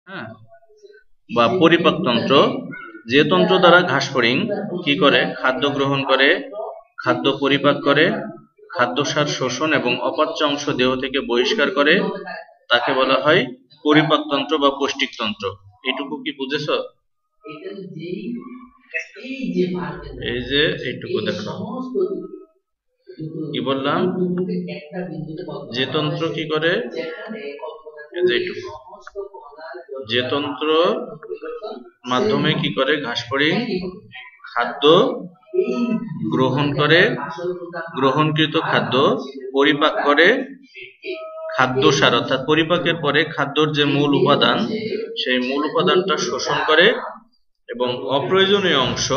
হ্যাঁ, বা পরিপাকতন্ত্র, যে তন্ত্র দ্বারা ঘাসফড়িং কি করে, খাদ্য গ্রহণ করে, খাদ্য পরিপাক করে, খাদ্যসার শোষণ এবং অপাচ্য অংশ দেহ থেকে বহিষ্কার করে, তাকে বলা হয় পরিপাকতন্ত্র বা পৌষ্টিকতন্ত্র। এইটুকু কি বুঝেছো? এই যে এইটুকু দেখো কি বললাম, যে তন্ত্র কি করে, এই যে এইটুকু, যে তন্ত্র মাধ্যমে কি করে ঘাসফড়িং খাদ্য গ্রহণ করে, গ্রহণকৃত খাদ্য পরিপাক করে, খাদ্যসার অর্থাৎ পরিপাকের পরে খাদ্যর যে মূল উপাদান, সেই মূল উপাদানটা শোষণ করে এবং অপ্রয়োজনীয় অংশ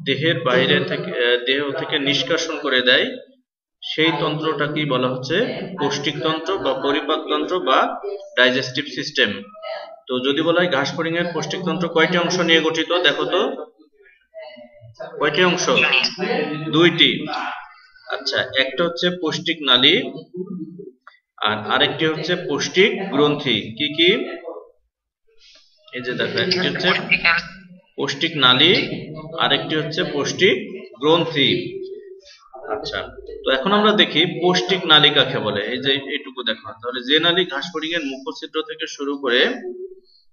দেহের বাইরে থেকে, দেহ থেকে নিষ্কাশন করে দেয়, সেই তন্ত্রটাকেই বলা হচ্ছে পৌষ্টিকতন্ত্র বা পরিপাকতন্ত্র বা ডাইজেস্টিভ সিস্টেম। তো যদি বলা হয় ঘাসফড়িং এর পৌষ্টিকতন্ত্র কয়টি অংশ নিয়ে গঠিত, দেখো তো কয়টি অংশ? দুইটি। আচ্ছা, একটা হচ্ছে পৌষ্টিক নালী আর আরেকটি হচ্ছে পৌষ্টিক গ্রন্থি। কি কি? এই যে দেখো, একটি হচ্ছে পৌষ্টিক নালী, আরেকটি হচ্ছে পৌষ্টিক গ্রন্থি। আচ্ছা, তো এখন আমরা দেখি পৌষ্টিক নালী কাকে বলে। এই যে এইটুকু দেখো, তাহলে যে নালী ঘাসফড়িং এর মুখছিদ্র থেকে শুরু করে,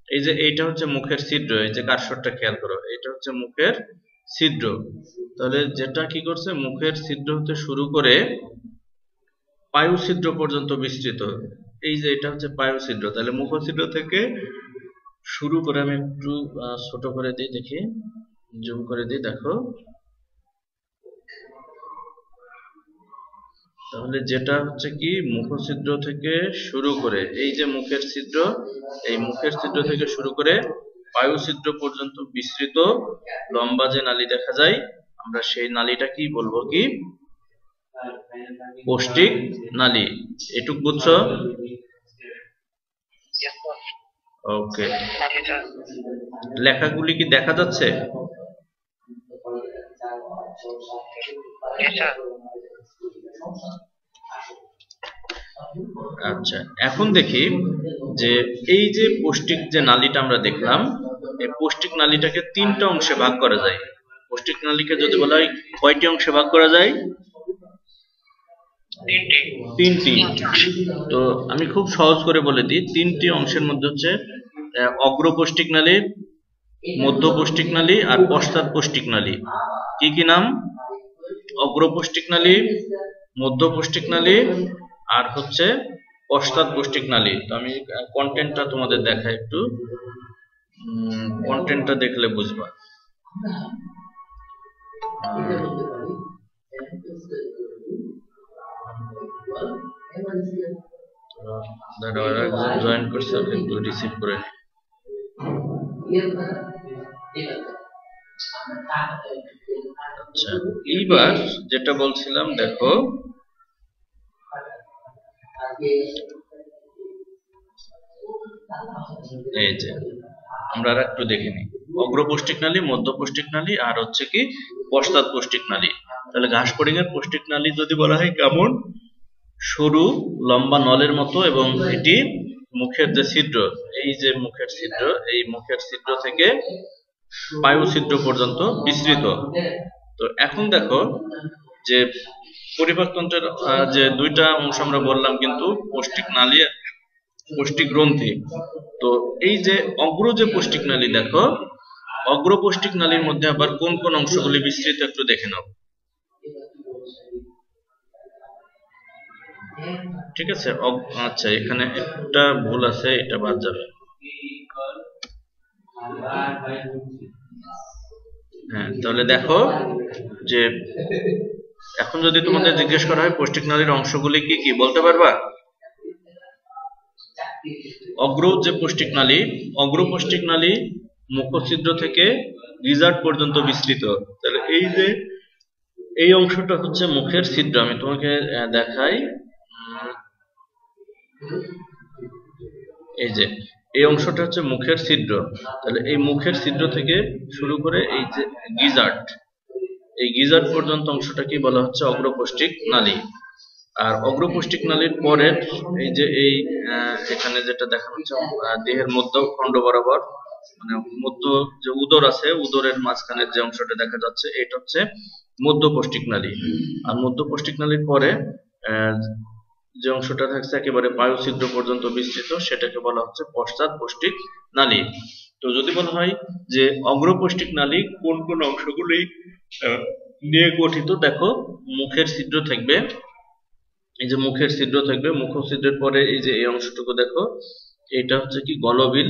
এই যে এইটা হচ্ছে মুখের ছিদ্র, এই যে কার্সরটা খেয়াল করো, এটা হচ্ছে মুখের ছিদ্র। তাহলে যেটা কি করছে, মুখের ছিদ্র হতে শুরু করে পায়ু ছিদ্র পর্যন্ত বিস্তৃত। এই যে এটা হচ্ছে পায়ু ছিদ্র, তাহলে মুখছিদ্র থেকে শুরু করে, আমি একটু ছোট করে দিই, দেখি জুম করে দিই, দেখো তাহলে যেটা হচ্ছে কি মুখছিদ্র থেকে শুরু করে, এই যে মুখের ছিদ্র, এই মুখের ছিদ্র থেকে শুরু করে পায়ু ছিদ্র পর্যন্ত বিস্তৃত লম্বা যে নালী দেখা যায়, আমরা সেই নালীটা কি বলবো, কি পৌষ্টিক নালী। এটুক বুঝছো? ওকে, লেখাগুলি কি দেখা যাচ্ছে? আচ্ছা, এখন দেখি যে এই যে পৌষ্টিক যে নালীটা আমরা দেখলাম, এই পৌষ্টিক নালীটাকে তিনটা অংশে ভাগ করা যায়। পৌষ্টিক নালীকে যদি বলা হয় কয়টি অংশে ভাগ করা যায়? তিনটি। তো আমি খুব সহজ করে বলে দিই, তিনটি অংশের মধ্যে হচ্ছে অগ্রপৌষ্টিক নালী, মধ্যপৌষ্টিক নালী আর পশ্চাৎ পৌষ্টিক নালী। কি কি নাম? অগ্রপৌষ্টিক নালী, মধ্যপৌষ্টিক নালী আর হচ্ছে পশ্চাৎ পৌষ্টিক নালী। তো আমি কন্টেন্টটা তোমাদের দেখাই, একটু কন্টেন্টটা দেখলে বুঝবা। জয়েন করছে, একটু রিসিভ করে। আচ্ছা, এইবার যেটা বলছিলাম দেখো, এই যে আমরা আর একটু দেখে নিই, অগ্রপৌষ্টিক নালী, মধ্যপৌষ্টিক নালী আর হচ্ছে কি পশ্চাৎ পৌষ্টিক নালী। তাহলে ঘাসফড়িং এর পৌষ্টিক নালী যদি বলা হয় কেমন, সরু লম্বা নলের মতো, এবং এটি মুখের যে ছিদ্র, এই যে মুখের ছিদ্র, এই মুখের ছিদ্র থেকে পায়ু ছিদ্র পর্যন্ত বিস্তৃত। তো এখন দেখো যে পরিপাকতন্ত্রের যে দুইটা অংশ আমরা বললাম, কিন্তু পৌষ্টিক নালী, পৌষ্টিক গ্রন্থি। তো এই যে অগ্র যে পৌষ্টিক নালী, দেখো অগ্র পৌষ্টিক নালীর মধ্যে আবার কোন কোন অংশগুলি বিস্তৃত একটু দেখে নাও। ঠিক আছে, আচ্ছা এখানে একটা ভুল আছে, এটা বাদ যাবে। হ্যাঁ, তাহলে দেখো যে এখন যদি তোমাদের জিজ্ঞেস করা হয় পৌষ্টিক নালীর অংশগুলি কি কি, বলতে পারবা? অগ্র যে পৌষ্টিক নালী, অগ্র পৌষ্টিক নালী মুখছিদ্র থেকে গিজার্ড পর্যন্ত বিস্তৃত। তাহলে এই যে এই অংশটা হচ্ছে মুখের ছিদ্র, আমি তোমাকে দেখাই, এই যে এই অংশটা হচ্ছে মুখের ছিদ্র। তাহলে এই মুখের ছিদ্র থেকে শুরু করে এই যে গিজার্ড, এই গিজার্ড পর্যন্ত অংশটাকে বলা হচ্ছে অগ্রপৌষ্টিক নালী। আর অগ্রপৌষ্টিক নালীর পরের এই যে এই এখানে যেটা দেখানো হচ্ছে দেহের মধ্যখণ্ড বরাবর, মানে মধ্য যে উদর আছে, উদরের মাঝখানের যে অংশটা দেখা যাচ্ছে এটা হচ্ছে মধ্যপৌষ্টিক নালী। আর মধ্যপৌষ্টিক নালীর পরে যে অংশটা থাকছে একেবারে পায়ুছিদ্র পর্যন্ত বিস্তৃত সেটাকে বলা হচ্ছে পশ্চাৎপৌষ্টিক নালী। তো যদি বলা হয় যে অগ্রপৌষ্টিক নালী কোন কোন অংশগুলি নিয়ে গঠিত, দেখো মুখের ছিদ্র থাকবে, এই যে মুখের ছিদ্র থাকবে, মুখছিদ্রের পরে এই যে এই অংশটুকু দেখো এটা হচ্ছে কি গলবিল,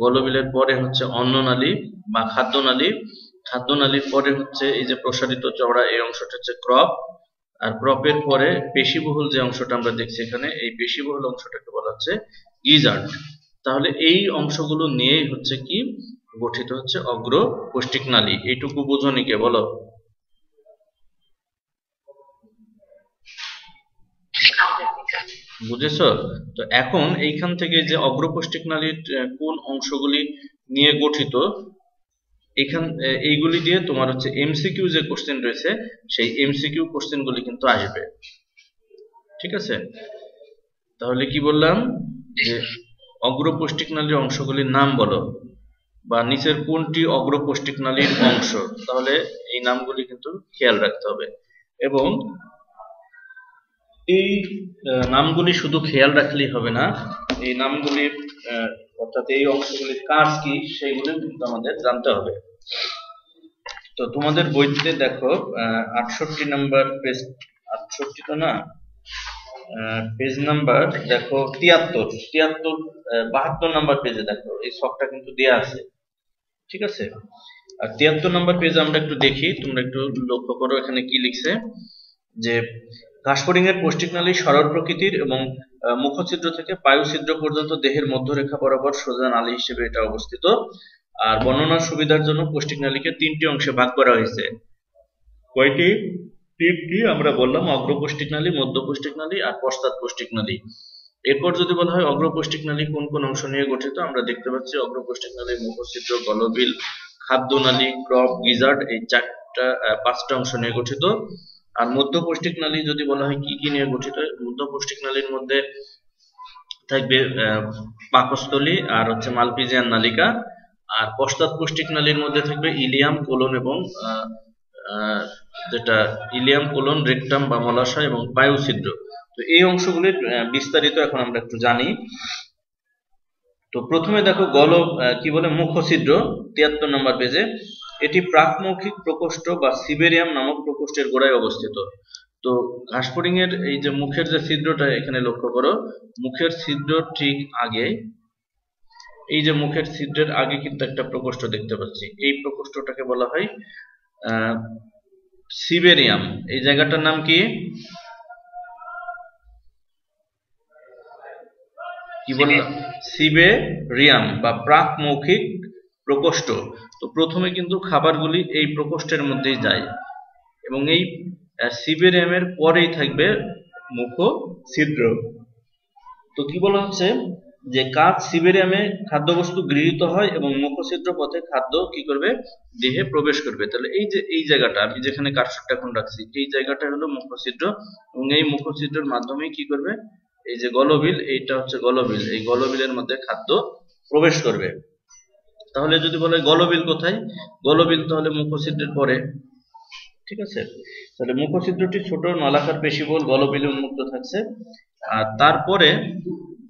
গলবিলের পরে হচ্ছে অন্ননালী বা খাদ্যনালী, খাদ্যনালীর পরে হচ্ছে এই যে প্রসারিত চওড়া এই অংশটা হচ্ছে ক্রপ, আর ক্রপের পরে পেশিবহুল যে অংশটা আমরা দেখছি এখানে এই পেশিবহুল অংশটাকে বলা হচ্ছে গিজার্ড। তাহলে এই অংশগুলো নিয়েই হচ্ছে কি গঠিত হচ্ছে অগ্রপৌষ্টিক নালী। এইটুকু বুঝোনি কে বলো? বুঝেছো? তো এখন এইখান থেকে যে অগ্রপৌষ্টিক নালীর কোন অংশগুলি নিয়ে গঠিত, এখান এইগুলি দিয়ে তোমার হচ্ছে এমসিকিউ যে কোশ্চেন রয়েছে সেই এমসিকিউ কোশ্চেনগুলি কিন্তু আসবে। ঠিক আছে, তাহলে কি বললাম যে অগ্রপৌষ্টিক নালীর অংশগুলির নাম বলো, বা নিচের কোনটি অগ্রপৌষ্টিক নালীর অংশ, তাহলে এই নামগুলি কিন্তু খেয়াল রাখতে হবে। এবং এই নামগুলি শুধু খেয়াল রাখলেই হবে না, এই নামগুলির অর্থাৎ এই অংশগুলির কাজ কি সেইগুলো কিন্তু আমাদের জানতে হবে। তো তোমাদের বইতে দেখো 68 নাম্বার পেজ, 68 তো না, পেজ নাম্বার দেখো 73 72 নাম্বার পেজে দেখো এই ছকটা কিন্তু দেয়া আছে। ঠিক আছে, আর 73 নাম্বার পেজে আমরা একটু দেখি, তোমরা একটু লক্ষ্য করো এখানে কি লিখছে, যে ঘাসফড়িং এর পৌষ্টিক নালী সরল প্রকৃতির এবং মুখছিদ্র থেকে পায়ুছিদ্র পর্যন্ত দেহের মধ্যরেখা বরাবর সোজা নালী হিসেবে এটা অবস্থিত। আর বর্ণনার সুবিধার জন্য পৌষ্টিক নালীকে 3টি অংশে ভাগ করা হয়েছে। কয়টি? 3টি আমরা বললাম, অগ্রপৌষ্টিক নালী, মধ্যপৌষ্টিক নালী আর পশ্চাৎপৌষ্টিক নালী। এরপর যদি বলা হয় অগ্রপৌষ্টিক নালী কোন কোন অংশ নিয়ে গঠিত, আমরা দেখতে পাচ্ছি অগ্রপৌষ্টিক নালী মুখছিদ্র, গলবিল, খাদ্যনালী, ক্রপ, গিজার্ড এই 5টা অংশ নিয়ে গঠিত। আর মধ্যপৌষ্টিক নালী যদি বলা হয় কি কি নিয়ে গঠিত, মধ্যপৌষ্টিক নালীর মধ্যে থাকবে পাকস্থলী আর হচ্ছে মালপিজিয়ান নালিকা। আর পশ্চাৎপৌষ্টিক নালীর মধ্যে থাকবে ইলিয়াম, কোলন এবং যেটা ইলিয়াম, কোলন, রেকটাম বা মলাশয় এবং পায়ুছিদ্র। তো এই অংশগুলির বিস্তারিত এখন আমরা একটু জানি। তো প্রথমে দেখো কি বলে মুখছিদ্র 73 নম্বর পেজে, এটি প্রাকমৌখিক প্রকোষ্ঠ বা সিবেরিয়াম নামক প্রকোষ্ঠের গোড়ায় অবস্থিত। তো ঘাসফড়িং এর এই যে মুখের যে ছিদ্রটা এখানে লক্ষ্য করো, মুখের ছিদ্র ঠিক আগে, এই যে মুখের ছিদ্রের আগে কিন্তু একটা প্রকোষ্ঠ দেখতে পাচ্ছি, এই প্রকোষ্ঠটাকে বলা হয় সিবেরিয়াম। এই জায়গাটার নাম কি বললাম? সিবেরিয়াম বা প্রাকমৌখিক প্রকোষ্ঠ। তো প্রথমে কিন্তু খাবারগুলি এই প্রকোষ্ঠের মধ্যেই যায় এবং এই সিবেরিয়ামের পরেই থাকবে মুখছিদ্র। তো কি বলা হচ্ছে যে কাঁচ সিবেরিয়ামে খাদ্যবস্তু গৃহীত হয় এবং মুখছিদ্র পথে খাদ্য কি করবে, দেহে প্রবেশ করবে। তাহলে এই যে এই জায়গাটা আমি যেখানে কার্সরটা এখন রাখছি, এই জায়গাটা হলো মুখছিদ্র এবং এই মুখছিদ্রের মাধ্যমে কি করবে, এই যে গলবিল, এইটা হচ্ছে গলবিল, এই গলবিলের মধ্যে খাদ্য প্রবেশ করবে। তাহলে যদি বলে গলবিল কোথায়, গলবিল তাহলে মুখছিদ্রের পরে। ঠিক আছে, তাহলে মুখছিদ্রটি ছোট নলাকার পেশিবহুল গলবিলে উন্মুক্ত থাকছে। আর তারপরে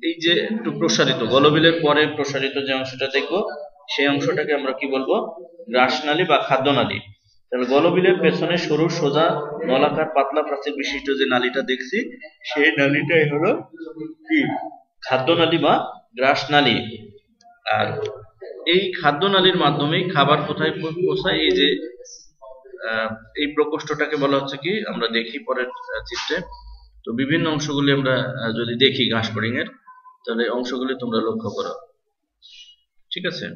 এই যে একটু প্রসারিত, গলবিলের পরে প্রসারিত যে অংশটা দেখবো সেই অংশটাকে আমরা কি বলবো, গ্রাসনালী বা খাদ্যনালী। তাহলে গলবিলের পেছনে সরু সোজা নলাকার পাতলা প্রাচীর বিশিষ্ট যে নালীটা দেখছি সেই নালীটাই হলো কি খাদ্যনালী বা গ্রাসনালী। আর এই খাদ্যনালীর মাধ্যমেই খাবার কোথায় পৌঁছায়, এই যে এই প্রকোষ্ঠটাকে বলা হচ্ছে কি, আমরা দেখি পরের চিত্রে। তো বিভিন্ন অংশগুলি আমরা যদি দেখি ঘাসফড়িং এর, তাহলে অংশগুলি তোমরা লক্ষ্য করো। ঠিক আছে,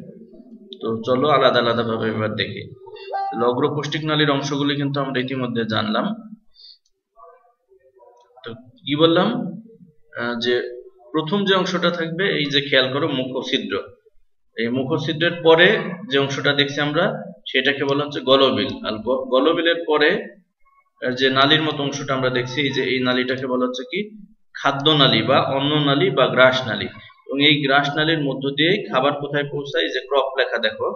তো চলো আলাদা আলাদা ভাবে এবার দেখি। অগ্রপৌষ্টিক নালীর অংশগুলি কিন্তু আমরা ইতিমধ্যে জানলাম। তো কি বললাম যে প্রথম যে অংশটা থাকবে এই যে খেয়াল করো মুখছিদ্র, এই মুখছিদ্রের পরে যে অংশটা দেখছি আমরা সেটাকে বলা হচ্ছে গলবিল। আর গলবিলের পরে যে নালীর মতো অংশটা আমরা দেখছি, এই যে এই নালীটাকে বলা হচ্ছে কি খাদ্য নালী বা অন্ন নালী বা গ্রাস নালী। এবং এই গ্রাস নালীর মধ্য দিয়ে খাবার কোথায় পৌঁছায়, যে ক্রপ লেখা দেখো,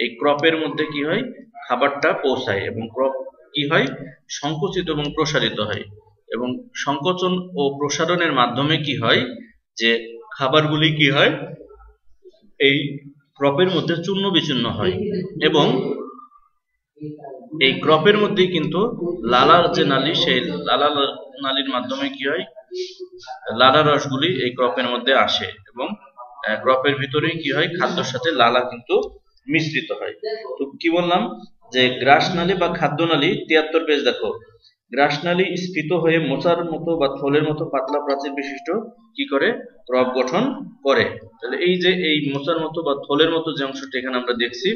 এই ক্রপের মধ্যে কি হয়, খাবারটা পৌঁছায় এবং ক্রপ কি হয়, সংকুচিত এবং প্রসারিত হয়। এবং সংকোচন ও প্রসারণের মাধ্যমে কি হয়, যে খাবারগুলি কি হয়, এই ক্রপের মধ্যে চূর্ণ বিচূর্ণ হয়। এবং এই ক্রপের মধ্যেই কিন্তু লালার যে নালী, সেই লালা নালীর মাধ্যমে কি হয়, লালা রসগুলি এই ক্রপের মধ্যে আসে এবং ক্রপের ভিতরেই কি হয়, খাদ্যের সাথে লালা কিন্তু মিশ্রিত হয়। তো কি বললাম, যে গ্রাস নালী বা খাদ্য নালী 73 পেজ দেখো, গ্রাস নালী স্ফীত হয়ে মোচার মতো বা থলের মতো পাতলা প্রাচীর বিশিষ্ট কি করে, ক্রপ গঠন করে। তাহলে এই যে এই মোচার মতো বা থলের মতো যে অংশটা এখানে আমরা দেখছি,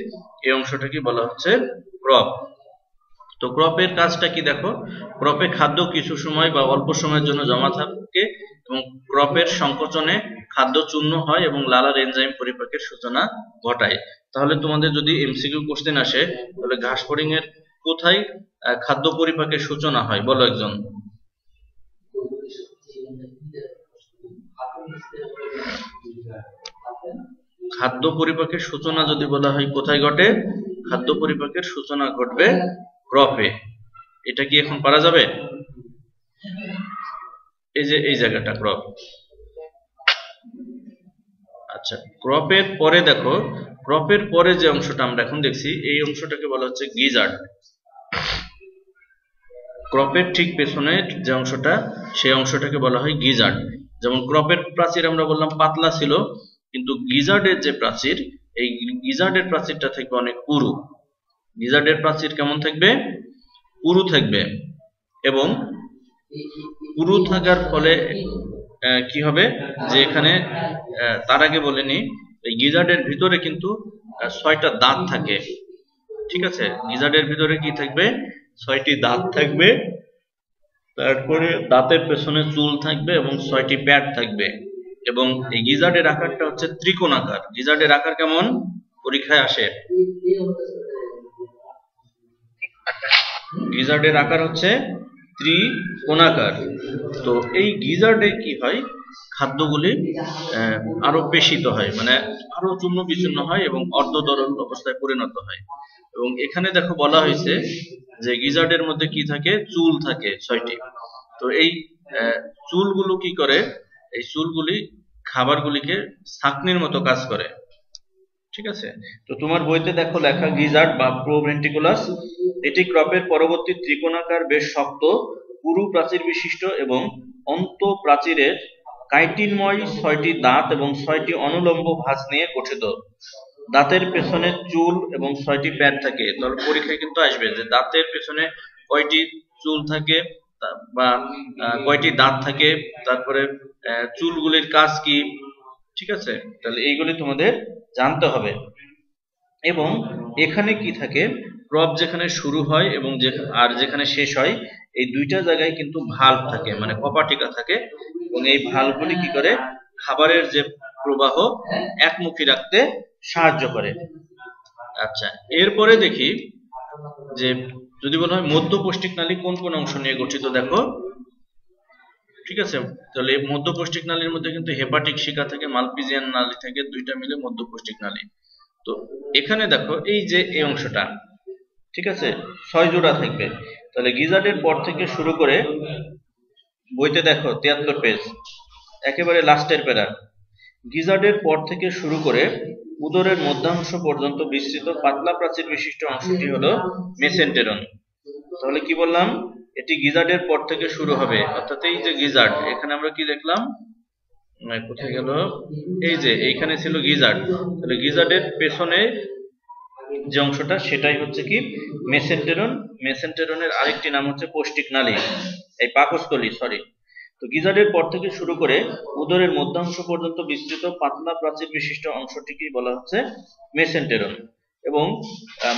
এই অংশটাকে বলা হচ্ছে ক্রপ। তো ক্রপের কাজটা কি দেখো, ক্রপে খাদ্য কিছু সময় বা অল্প সময়ের জন্য জমা থাকে এবং ক্রপের সংকোচনে খাদ্য চূর্ণ হয় এবং লালার এনজাইম পরিপাকের সূচনা ঘটায়। তাহলে তোমাদের যদি এমসিকিউ কোশ্চেন আসে, তাহলে ঘাস ফড়িং এর কোথায় খাদ্য পরিপাকের সূচনা হয়, বলো একজন। খাদ্য পরিপাকের সূচনা যদি বলা হয় কোথায় ঘটে, খাদ্য পরিপাকের সূচনা ঘটবে ক্রপে। এটা কি এখন পারা যাবে? এই যে এই জায়গাটা ক্রপ। আচ্ছা, ক্রপের পরে দেখো, ক্রপের পরে যে অংশটা আমরা এখন দেখছি, এই অংশটাকে বলা হচ্ছে গিজার্ড। ক্রপের ঠিক পেছনে যে অংশটা, সেই অংশটাকে বলা হয় গিজার্ড। যেমন ক্রপের প্রাচীর আমরা বললাম পাতলা ছিল, কিন্তু গিজার্ডের যে প্রাচীর, এই গিজার্ডের প্রাচীরটা থাকবে অনেক পুরু। গিজার্ডের প্রাচীর কেমন থাকবে, পুরু থাকবে। এবং পুরু থাকার ফলে কি হবে, যে এখানে তার আগে বলেনি, এই গিজার্ডের ভিতরে কিন্তু 6টা দাঁত থাকে। ঠিক আছে, গিজার্ডের ভিতরে কি থাকবে, 6টি দাঁত থাকবে, তারপরে দাঁতের পেছনে চুল থাকবে এবং 6টি প্যাড থাকবে। এবং এই গিজার্ডের আকারটা হচ্ছে ত্রিকোণাকার। গিজার্ডের আকার কেমন, পরীক্ষায় আসে, গিজার্ডের আকার হচ্ছে ত্রিকোণাকার। তো এই গিজার্ডে কি হয়, খাদ্যগুলি আরো পেশিত হয়, মানে আরো চূর্ণ বিচূর্ণ হয় এবং অর্ধতরল অবস্থায় পরিণত হয়। এবং এখানে দেখো বলা হয়েছে যে গিজার্ডের মধ্যে কি থাকে, চুল থাকে 6টি। তো এই চুলগুলো কি করে, এই চুলগুলি খাবারগুলিকে ছাঁকনির মতো কাজ করে। ঠিক আছে, তো তোমার বইতে দেখো লেখা গিজার্ড বা প্রোভেন্ট্রিকুলাস, এটি ক্রপের পরবর্তী ত্রিকোণাকার বেশ শক্ত পুরু প্রাচীর বিশিষ্ট এবং অন্তঃপ্রাচীরের কাইটিনময় 6টি দাঁত এবং 6টি অনুলম্ব ভাঁজ নিয়ে গঠিত। দাঁতের পেছনে চুল এবং 6টি প্যাড থাকে। তাহলে পরীক্ষায় কিন্তু আসবে যে দাঁতের পেছনে কয়টি চুল থাকে বা কয়টি দাঁত থাকে, তারপরে চুলগুলির কাজ কি। ঠিক আছে, তাহলে এইগুলি তোমাদের জানতে হবে। এবং এখানে কি থাকে, ক্রপ যেখানে শুরু হয় এবং আর যেখানে শেষ হয়, এই দুইটা জায়গায় কিন্তু ভালভ থাকে, মানে কপাটিকা থাকে। এবং এই ভালভগুলি কি করে, খাবারের যে প্রবাহ একমুখী রাখতে সাহায্য করে। আচ্ছা, এরপরে দেখি যে যদি বলা হয় মধ্যপৌষ্টিক নালী কোন কোন অংশ নিয়ে গঠিত, দেখো। ঠিক আছে, তাহলে মধ্যপৌষ্টিক নালীর মধ্যে কিন্তু হেপাটিক শিকা থেকে মালপিজিয়ান নালী থেকে, দুইটা মিলে মধ্যপৌষ্টিক নালী। তো এখানে দেখো এই যে এই অংশটা, ঠিক আছে, 6 জোড়া থাকবে। তাহলে গিজার্ডের পর থেকে শুরু করে, বইতে দেখো 73 পেজ, একেবারে লাস্টের প্যারা, গিজার্ডের পর থেকে শুরু করে উদরের মধ্যাংশ পর্যন্ত বিস্তৃত পাতলা প্রাচীর বিশিষ্ট অংশটি হলো মেসেন্টেরন। তাহলে কি বললাম, এটি গিজার্ডের পর থেকে শুরু হবে, অর্থাৎ এই যে গিজার্ড, এখানে আমরা কি দেখলাম, কোথায় গেল, এই যে এইখানে ছিল গিজার্ড। তাহলে গিজার্ডের পেছনে যে অংশটা, সেটাই হচ্ছে কি মেসেন্টেরন। মেসেন্টেরনের আরেকটি নাম হচ্ছে পৌষ্টিক নালী, এই পাকস্থলী, সরি। তো গিজার্ডের পর থেকে শুরু করে উদরের মধ্যাংশ পর্যন্ত বিস্তৃত পাতলা প্রাচীর বিশিষ্ট অংশটিকেই বলা হচ্ছে মেসেন্টেরন। এবং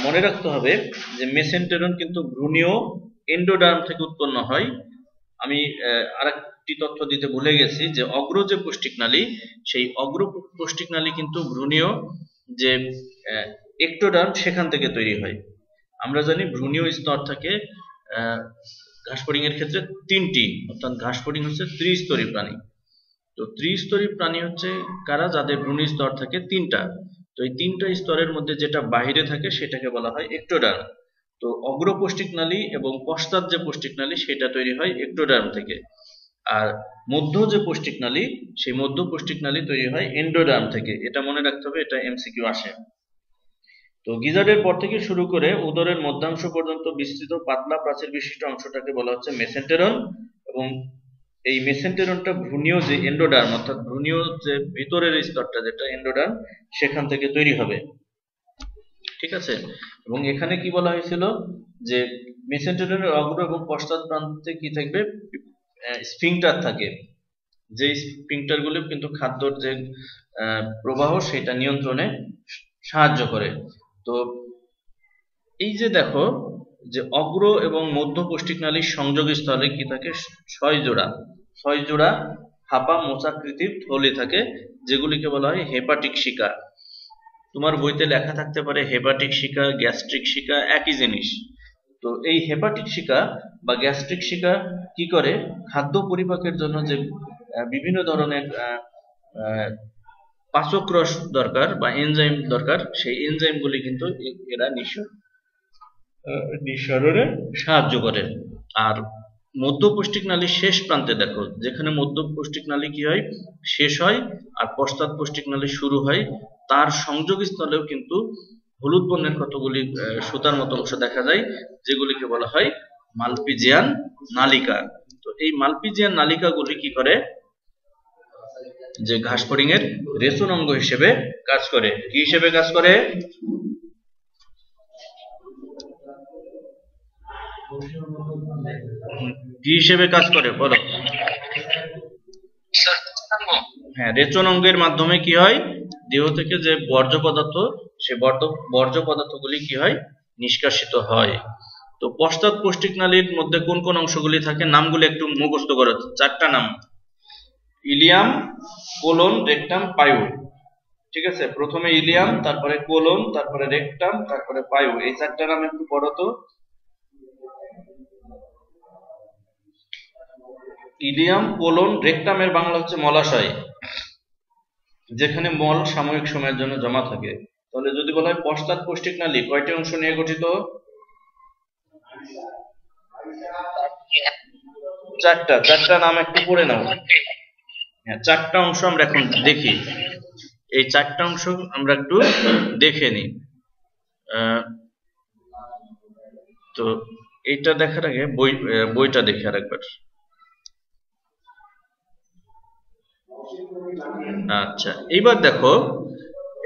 মনে রাখতে হবে যে মেসেন্টেরন কিন্তু ভ্রূণীয় এন্ডোডার্ম থেকে উৎপন্ন হয়। আমি আরেকটি তথ্য দিতে ভুলে গেছি, যে অগ্র যে পৌষ্টিক নালী, সেই অগ্র পৌষ্টিক নালী কিন্তু ভ্রূণীয় যে এক্টোডার্ম, সেখান থেকে তৈরি হয়। আমরা জানি ভ্রূণীয় স্তর থাকে ঘাসফড়িং এর ক্ষেত্রে তিনটি, অর্থাৎ ঘাসফড়িং হচ্ছে ত্রিস্তরী প্রাণী। তো ত্রিস্তরী প্রাণী হচ্ছে কারা? যাদের ভ্রূণ স্তর থাকে তিনটা। তো এই তিনটা স্তরের মধ্যে যেটা বাহিরে থাকে সেটাকে বলা হয় এক্টোডার্ম। তো অগ্রপৌষ্টিকনালী এবং পশ্চাৎ যে পৌষ্টিকনালী সেটা তৈরি হয় এক্টোডার্ম থেকে, আর মধ্য যে পৌষ্টিকনালী সেই মধ্য পৌষ্টিকনালী তৈরি হয় এন্ডোডার্ম থেকে। এটা মনে রাখতে হবে, এটা এমসিকিউ আসে। তো গিজার্ডের পর থেকে শুরু করে উদরের মধ্যাংশ পর্যন্ত বিস্তৃত পাতলা প্রাচীর বিশিষ্ট অংশটাকে বলা হচ্ছে মেসেন্টেরন, এবং এই মেসেন্টেরনটা ভ্রূণীয় যে এন্ডোডার্ম, অর্থাৎ ভ্রূণীয় যে ভিতরের স্তরটা যেটা এন্ডোডার্ম, সেখান থেকে তৈরি হবে। ঠিক আছে, এবং এখানে কি বলা হয়েছিল যে মেসেন্টেরনের অগ্র এবং পশ্চাৎ প্রান্তে কি থাকবে? স্ফিংটার থাকে, যে স্ফিংটারগুলো কিন্তু খাদ্যর যে প্রবাহ সেটা নিয়ন্ত্রণে সাহায্য করে। তো এই যে দেখো যে অগ্র এবং মধ্য পৌষ্টিকনালীর সংযোগ স্থলে কি থাকে? 6 জোড়া ফাঁপা মোচাকৃতির থলি থাকে, যেগুলিকে বলা হয় হেপাটিক শিকা। তোমার বইতে লেখা থাকতে পারে হেপাটিক শিকা, গ্যাস্ট্রিক শিকা, একই জিনিস। তো এই হেপাটিক শিকা বা গ্যাস্ট্রিক শিকা কি করে? খাদ্য পরিপাকের জন্য যে বিভিন্ন ধরনের পাচক রস দরকার বা এনজাইম দরকার, সেই এনজাইমগুলি কিন্তু এরা নিঃসরণে সাহায্য করে। আর মধ্য পৌষ্টিকনালীর শেষ প্রান্তে দেখো, যেখানে মধ্য পৌষ্টিকনালী কি হয়? শেষ হয়, আর পশ্চাৎ পৌষ্টিকনালী শুরু হয়, তার সংযোগ স্থলেও কিন্তু হলুদ বর্ণের কতগুলি সুতার মতো অংশ দেখা যায়, যেগুলিকে বলা হয় মালপিজিয়ান নালিকা। তো এই মালপিজিয়ান নালিকাগুলি কি করে? যে ঘাসফড়িং এর রেচন অঙ্গ হিসেবে কাজ করে। কি হিসেবে কাজ করে? কি হিসেবে কাজ করে বলো? হ্যাঁ, রেচন অঙ্গের মাধ্যমে কি হয়? দেহ থেকে যে বর্জ্য পদার্থ, সে বর্জ্য পদার্থগুলি কি হয়? নিষ্কাশিত হয়। তো পশ্চাৎ পৌষ্টিকনালীর মধ্যে কোন কোন অংশগুলি থাকে? নামগুলি একটু মুখস্থ করো, 4টা নাম: ইলিয়াম, কোলন, রেকটাম, পায়ু। ঠিক আছে, প্রথমে ইলিয়াম, তারপরে কোলন, তারপরে রেকটাম, তারপরে পায়ু। এই 4টা নাম একটু পড়ো তো। ইলিয়াম, কোলন, রেকটামের বাংলা হচ্ছে মলাশয়, যেখানে মল সাময়িক সময়ের জন্য জমা থাকে। তাহলে যদি বলা হয় পশ্চাৎ পৌষ্টিকনালী কয়টি অংশ নিয়ে গঠিত? 4টা নাম একটু পড়ে নাও। হ্যাঁ, 4টা অংশ আমরা এখন দেখি। এই 4টা অংশ আমরা একটু দেখে নিই। তো এইটা দেখার আগে বইটা দেখে আর একবার। আচ্ছা, এইবার দেখো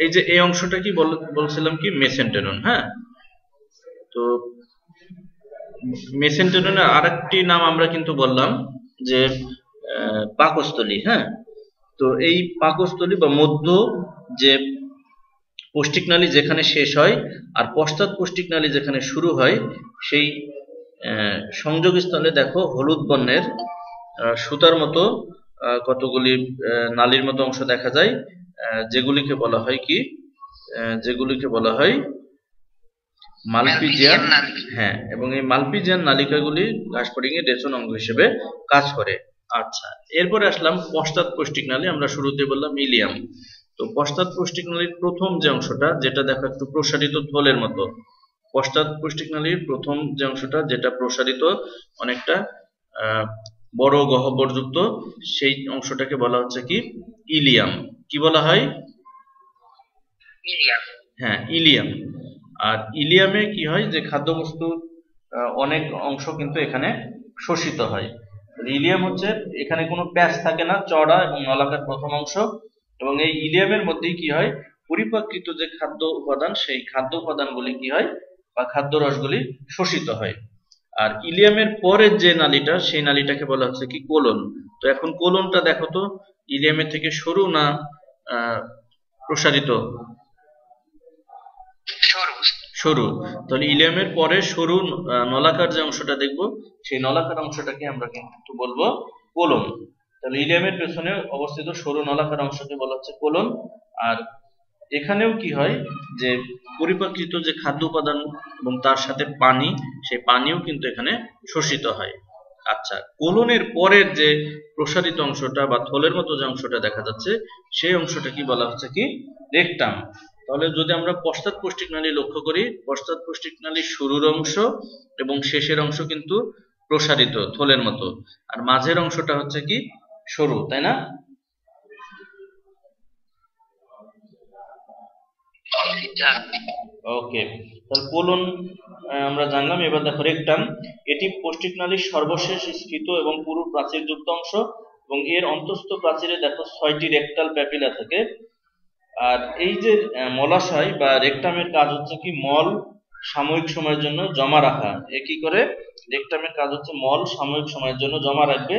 এই যে এই অংশটা কি বলছিলাম কি? মেসেন্টেরন। হ্যাঁ, তো মেসেন্টেরনের আরেকটি নাম আমরা কিন্তু বললাম যে পাকস্থলী। হ্যাঁ, তো এই পাকস্থলী বা মধ্য যে পৌষ্টিকনালী যেখানে শেষ হয় আর পশ্চাৎ পৌষ্টিকনালী যেখানে শুরু হয়, সেই সংযোগ স্থলে দেখো হলুদ বর্ণের সুতার মতো কতগুলি নালীর মতো অংশ দেখা যায়, যেগুলিকে বলা হয় কি? যেগুলিকে বলা হয় মালপিজিয়ান। হ্যাঁ, এবং এই মালপিজিয়ান নালিকাগুলি ঘাসফড়িং এর রেচন অঙ্গ হিসেবে কাজ করে। আচ্ছা, এরপরে আসলাম পশ্চাৎ পৌষ্টিকনালী। আমরা শুরুতে বললাম ইলিয়াম। তো পশ্চাৎ পৌষ্টিকনালীর প্রথম যে অংশটা, যেটা দেখো একটু প্রসারিত থলের মতো, পশ্চাৎ পৌষ্টিকনালীর প্রথম যে অংশটা যেটা প্রসারিত, অনেকটা বড় গহ্বরযুক্ত, সেই অংশটাকে বলা হচ্ছে কি? ইলিয়াম। কি বলা হয়? ইলিয়াম। হ্যাঁ, ইলিয়াম। আর ইলিয়ামে কি হয়? যে খাদ্যবস্তু অনেক অংশ কিন্তু এখানে শোষিত হয়। ইলিয়াম হচ্ছে, এখানে কোনো প্যাচ থাকে না, চওড়া এবং নলাকার প্রথম অংশ, এবং এই ইলিয়ামের মধ্যেই কি হয়? পরিপাকৃত যে খাদ্য উপাদান, সেই খাদ্য উপাদানগুলি কি হয়? বা খাদ্য রসগুলি শোষিত হয়। আর ইলিয়ামের পরের যে নালীটা, সেই নালীটাকে বলা হচ্ছে কি? কোলন। তো এখন কোলনটা দেখো তো, ইলিয়ামের থেকে সরু না প্রসারিত? সরু। তাহলে ইলিয়ামের পরে সরু নলাকার যে অংশটা দেখবো, সেই নলাকার অংশটাকে আমরা কিন্তু বলবো কোলন। তাহলে ইলিয়ামের পেছনে অবস্থিত সরু নলাকার অংশকে বলা হচ্ছে কোলন, আর এখানেও কি হয় যে পরিপাকৃত যে খাদ্য উপাদান এবং তার সাথে পানি, সেই পানিও কিন্তু এখানে শোষিত হয়। আচ্ছা, কোলনের পরের যে প্রসারিত অংশটা বা থলের মতো যে অংশটা দেখা যাচ্ছে, সেই অংশটা কি বলা হচ্ছে কি রেকটাম। তাহলে যদি আমরা পশ্চাৎ পৌষ্টিকনালী লক্ষ্য করি, পশ্চাৎ পৌষ্টিকনালীর শুরুর অংশ এবং শেষের অংশ কিন্তু প্রসারিত থলের মতো, আর মাঝের অংশটা হচ্ছে কি সরু, তাই না? ওকে, তাহলে কোলন আমরা জানলাম। এবার দেখো রেকটাম, এটি পৌষ্টিকনালীর সর্বশেষ স্থিত এবং পুরু প্রাচীরযুক্ত অংশ, এবং এর অন্তঃস্থ প্রাচীরে দেখো 6টি রেকটাল প্যাপিলা থাকে। আর এই যে মলাশয় বা রেকটামের কাজ হচ্ছে কি মল সাময়িক সময়ের জন্য জমা রাখা। এ কি করে, রেকটামের কাজ হচ্ছে মল সাময়িক সময়ের জন্য জমা রাখবে,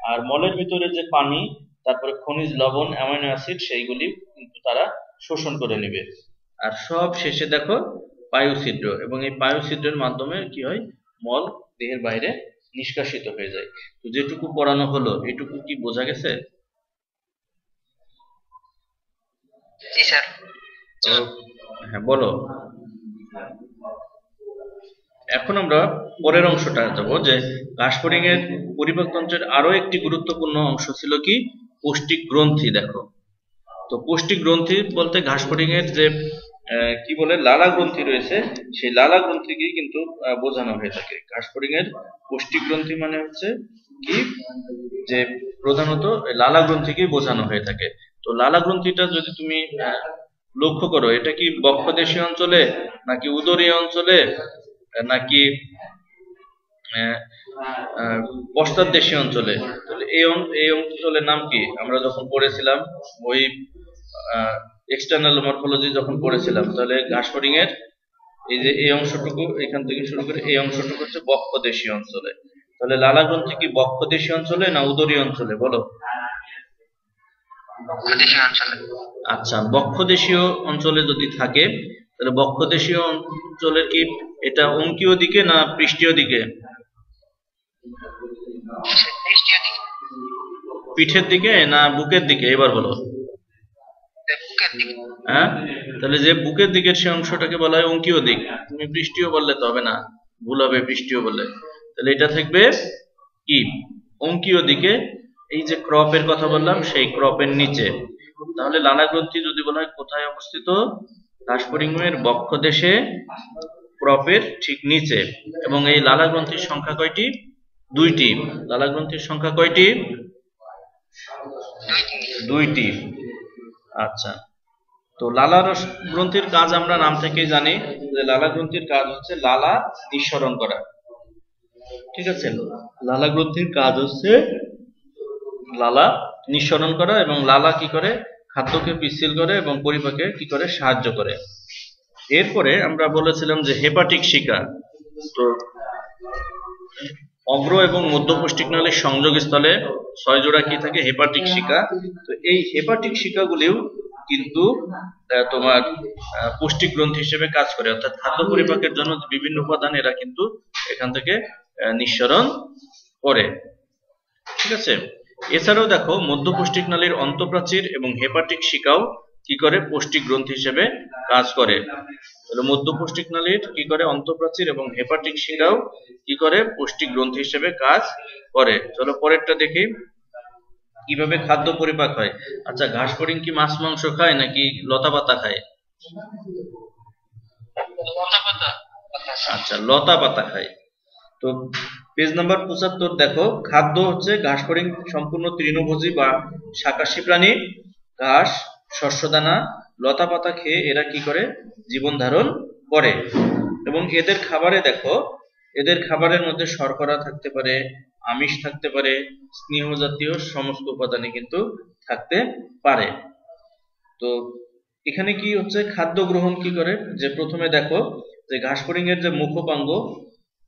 আর মলের ভিতরে যে পানি, তারপরে খনিজ লবণ, অ্যামাইনো অ্যাসিড, সেইগুলি কিন্তু তারা শোষণ করে নেবে। আর সব শেষে দেখো পায়ুছিদ্র, এবং এই পায়ুছিদ্রের মাধ্যমে কি হয়, মল দেহের বাইরে নিষ্কাশিত হয়ে যায়। তো যেটুকু পড়ানো হলো এটুকু কি বোঝা গেছে? জি স্যার। হ্যাঁ, বলো। এখন আমরা পরের অংশটা যাব, যে ঘাসফড়িং এর পরিপাকতন্ত্রের আরো একটি গুরুত্বপূর্ণ অংশ ছিল কি পৌষ্টিক গ্রন্থি। দেখো, তো পৌষ্টিক গ্রন্থি বলতে ঘাসফড়িং এর যে কি বলে লালা গ্রন্থি রয়েছে, সেই লালা গ্রন্থিকেই কিন্তু বোঝানো হয়ে থাকে। ঘাসফড়িং এর পৌষ্টিক গ্রন্থি মানে হচ্ছে কি, যে প্রধানত লালা গ্রন্থিকেই বোঝানো হয়ে থাকে। তো লালা গ্রন্থিটা যদি তুমি লক্ষ্য করো, এটা কি বক্ষদেশীয় অঞ্চলে, নাকি উদরীয় অঞ্চলে, নাকি পশ্চাৎদেশীয় অঞ্চলে? তাহলে এই অঞ্চলের নাম কি? আমরা যখন পড়েছিলাম ওই এক্সটার্নাল মরফোলজি যখন পড়েছিলাম, তাহলে ঘাসফড়িং এর এই যে এই অংশটুকু, এখান থেকে শুরু করে এই অংশটুকু হচ্ছে বক্ষদেশীয় অঞ্চলে। তাহলে লালা গ্রন্থি কি বক্ষদেশীয় অঞ্চলে না উদরীয় অঞ্চলে, বলো? আচ্ছা, বক্ষদেশীয় অঞ্চলে যদি থাকে, তাহলে বক্ষদেশীয় অঞ্চলের কি এটা অঙ্কীয় দিকে না পৃষ্ঠীয় দিকে? পিঠের দিকে না বুকের দিকে, এবার বলো। হ্যাঁ, তাহলে যে বুকের দিকের সে অংশটাকে বলা হয় অঙ্কীয় দিক। তুমি পৃষ্ঠীয় বললে তো হবে না, ভুল হবে পৃষ্ঠীয় বললে। তাহলে এটা থাকবে কি অঙ্কীয় দিকে। এই যে ক্রপের কথা বললাম, সেই ক্রপের নিচে। তাহলে লালা গ্রন্থি যদি বলা হয় কোথায় অবস্থিত, ঘাসফড়িং এর বক্ষদেশে, ক্রপের ঠিক নিচে। এবং এই লালা গ্রন্থির সংখ্যা কয়টি? 2টি। লালা গ্রন্থির সংখ্যা কয়টি? 2টি। আচ্ছা, তো লালা গ্রন্থির কাজ আমরা নাম থেকেই জানি যে লালা গ্রন্থির কাজ হচ্ছে লালা নিঃসরণ করা। ঠিক আছে, লালা গ্রন্থির কাজ হচ্ছে লালা নিঃসরণ করা, এবং লালা কি করে খাদ্যকে পিচ্ছিল করে এবং পরিপাকে কি করে সাহায্য করে। এরপরে আমরা বলেছিলাম যে হেপাটিক শিকা। তো অগ্র এবং মধ্য পৌষ্টিকনালীর সংযোগ স্থলে 6 জোড়া কি থাকে, হেপাটিক শিকা। তো এই হেপাটিক শিকাগুলিও কিন্তু তোমার পৌষ্টিক গ্রন্থি হিসেবে কাজ করে, অর্থাৎ খাদ্য পরিপাকের জন্য বিভিন্ন উপাদান এরা কিন্তু এখান থেকে নিঃসরণ করে। ঠিক আছে, এছাড়াও দেখো মধ্য পৌষ্টিকনালীর অন্তঃপ্রাচীর এবং হেপাটিক শিকাও কি করে পৌষ্টিক গ্রন্থি হিসেবে কাজ করে। তাহলে মধ্য পৌষ্টিকনালীর কি করে অন্তঃপ্রাচীর এবং হেপাটিক শিকাও কি করে পৌষ্টিক গ্রন্থি হিসেবে কাজ করে। চলো পরেরটা দেখি, কিভাবে খাদ্য পরিপাক হয়। আচ্ছা, ঘাসফড়িং কি মাছ মাংস খায় নাকি লতা পাতা খায়? আচ্ছা, লতা পাতা খায়। তো পেজ নাম্বার 75 দেখো, খাদ্য হচ্ছে ঘাসফড়িং সম্পূর্ণ তৃণভোজী বা শাকাশী প্রাণী। ঘাস, শস্যদানা, লতা পাতা খেয়ে এরা কি করে জীবন ধারণ করে। এবং এদের খাবারে দেখো, এদের খাবারের মধ্যে শর্করা থাকতে পারে, আমিষ থাকতে পারে, স্নেহ জাতীয় সমস্ত উপাদানই কিন্তু থাকতে পারে। তো এখানে কি হচ্ছে, খাদ্য গ্রহণ কি করে, যে প্রথমে দেখো যে ঘাসফড়িং এর যে মুখোপাঙ্গ,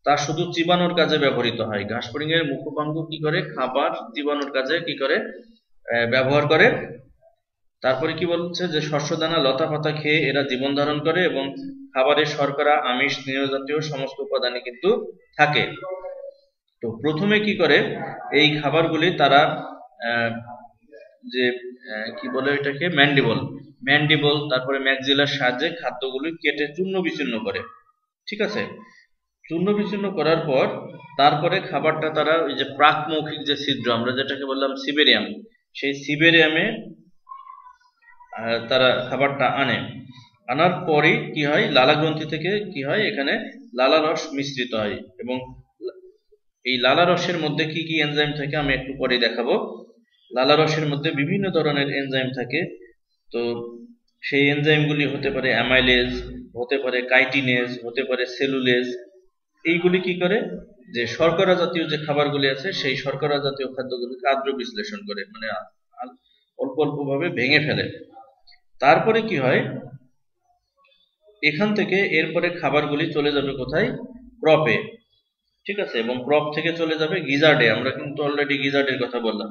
তা শুধু চিবানোর কাজে ব্যবহৃত হয়। ঘাসফড়িং এর মুখোপাঙ্গ কি করে খাবার চিবানোর কাজে কি করে ব্যবহার করে। তারপরে কি বলছে, যে শস্যদানা, লতা পাতা খেয়ে এরা জীবন ধারণ করে এবং খাবারে শর্করা, আমিষ, স্নেহ জাতীয় সমস্ত উপাদানই কিন্তু থাকে। তো প্রথমে কি করে এই খাবারগুলি তারা যে কি বলে এটাকে ম্যান্ডিবল, ম্যান্ডিবল তারপরে ম্যাক্সিলার সাহায্যে খাদ্যগুলি কেটে চূর্ণ বিচূর্ণ করে। ঠিক আছে, চূর্ণ বিচূর্ণ করার পর তারপরে খাবারটা তারা ওই যে প্রাক মৌখিক যে ছিদ্র আমরা যেটাকে বললাম সিবেরিয়াম, সেই সিবেরিয়ামে তারা খাবারটা আনার পরে কি হয়, লালা গ্রন্থি থেকে কি হয়, এখানে লালা রস মিশ্রিত হয় এবং এই লালা রসের মধ্যে কি কি এনজাইম থাকে আমি একটু পরে দেখাবো। লালা রসের মধ্যে বিভিন্ন ধরনের এনজাইম থাকে। তো সেই এনজাইমগুলি হতে পারে অ্যামাইলেজ, হতে পারে কাইটিনেজ, হতে পারে সেলুলেজ। এইগুলি কি করে, যে শর্করা জাতীয় যে খাবারগুলি আছে সেই শর্করা জাতীয় খাদ্যগুলিকে আদ্র বিশ্লেষণ করে, মানে অল্প অল্প ভাবে ভেঙে ফেলে। তারপরে কি হয়, এখান থেকে এরপরে খাবারগুলি চলে যাবে কোথায়, ক্রপে। ঠিক আছে, এবং ক্রপ থেকে চলে যাবে গিজার্ডে। আমরা কিন্তু অলরেডি গিজার্ডের কথা বললাম।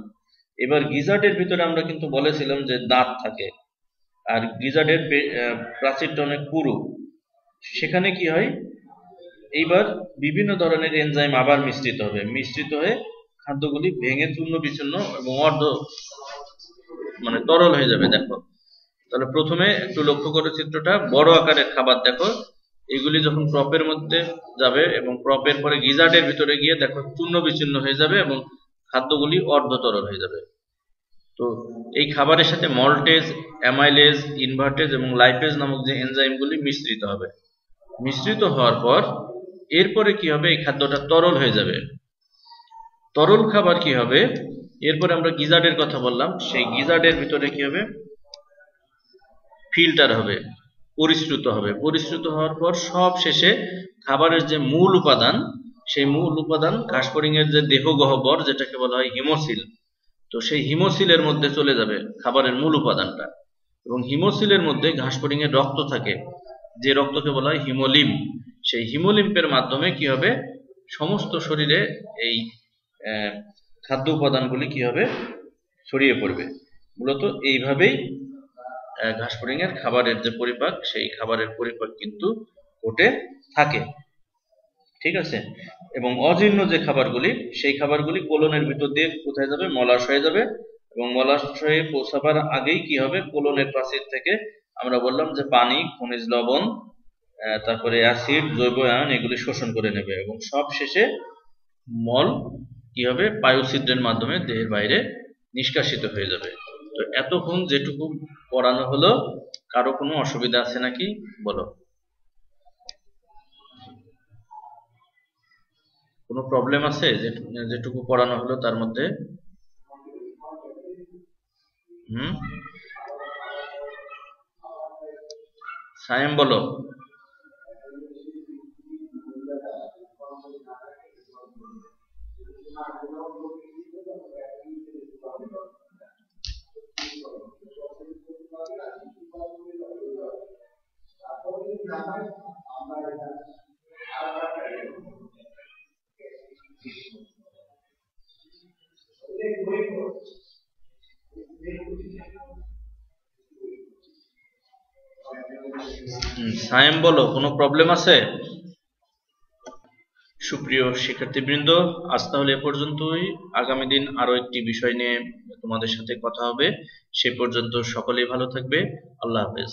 এবার গিজার্ডের ভিতরে আমরা কিন্তু বলেছিলাম যে দাঁত থাকে, আর গিজার্ডের প্রাচীরটা অনেক পুরু। সেখানে কি হয়, এইবার বিভিন্ন ধরনের এনজাইম আবার মিশ্রিত হয়ে খাদ্যগুলি ভেঙে চূর্ণ বিচূর্ণ এবং মানে তরল হয়ে যাবে। দেখো তাহলে প্রথমে একটু লক্ষ্য করো চিত্রটা, বড় আকারের খাবার দেখো, এগুলি যখন ক্রপের মধ্যে যাবে এবং ক্রপের পরে গিজার্ডের ভিতরে গিয়ে দেখো চূর্ণ বিচূর্ণ হয়ে যাবে এবং খাদ্যগুলি অর্ধতরল হয়ে যাবে। তো এই খাবারের সাথে মল্টেজ, অ্যামাইলেজ, ইনভার্টেজ এবং লাইপেজ নামক যে এনজাইমগুলি মিশ্রিত হবে। মিশ্রিত হওয়ার পর এরপরে কি হবে, এই খাদ্যটা তরল হয়ে যাবে। তরল খাবার কি হবে, এরপরে আমরা গিজার্ডের কথা বললাম, সেই গিজার্ডের ভিতরে কি হবে, ফিল্টার হবে, পরিশ্রুত হবে। পরিশ্রুত হওয়ার পর সব শেষে খাবারের যে মূল উপাদান, সেই মূল উপাদান ঘাসফড়িং এর যে দেহগহ্বর যেটাকে বলা হয় হিমোসিল, তো সেই হিমোসিলের মধ্যে চলে যাবে খাবারের মূল উপাদানটা। এবং হিমোসিলের মধ্যে ঘাসফড়িং এর রক্ত থাকে, যে রক্তকে বলা হয় হিমোলিম। সেই হিমোলিম্পের মাধ্যমে কি হবে, সমস্ত শরীরে এই খাদ্য উপাদানগুলি কি হবে, ছড়িয়ে পড়বে। মূলত এইভাবেই ঘাসফড়িং এর খাবারের যে পরিপাক, সেই খাবারের পরিপাক কিন্তু ঘটে থাকে। ঠিক আছে, এবং অজীর্ণ যে খাবারগুলি, সেই খাবারগুলি কোলনের ভিতর দিয়ে কোথায় যাবে, মলাশয়ে যাবে। এবং মলাশয়ে পৌঁছাবার আগেই কি হবে, কোলনের প্রাচীর থেকে আমরা বললাম যে পানি, খনিজ লবণ, তারপরে অ্যাসিড, জৈব আয়ন এগুলি শোষণ করে নেবে এবং সব শেষে মল কি হবে, পায়োছিদ্রের মাধ্যমে দেহের বাইরে নিষ্কাশিত হয়ে যাবে। তো এতক্ষণ যেটুকু পড়ানো হলো, কারো কোনো অসুবিধা আছে নাকি বলো? কোনো প্রবলেম আছে যেটুকু পড়ানো হলো তার মধ্যে? সায়েম বলো। সায়েম বলো, কোনো প্রবলেম আছে? সুপ্রিয় শিক্ষার্থীবৃন্দ, আজ তাহলে এ পর্যন্তই। আগামী দিন আরো একটি বিষয় নিয়ে তোমাদের সাথে কথা হবে। সে পর্যন্ত সকলেই ভালো থাকবে। আল্লাহ হাফেজ।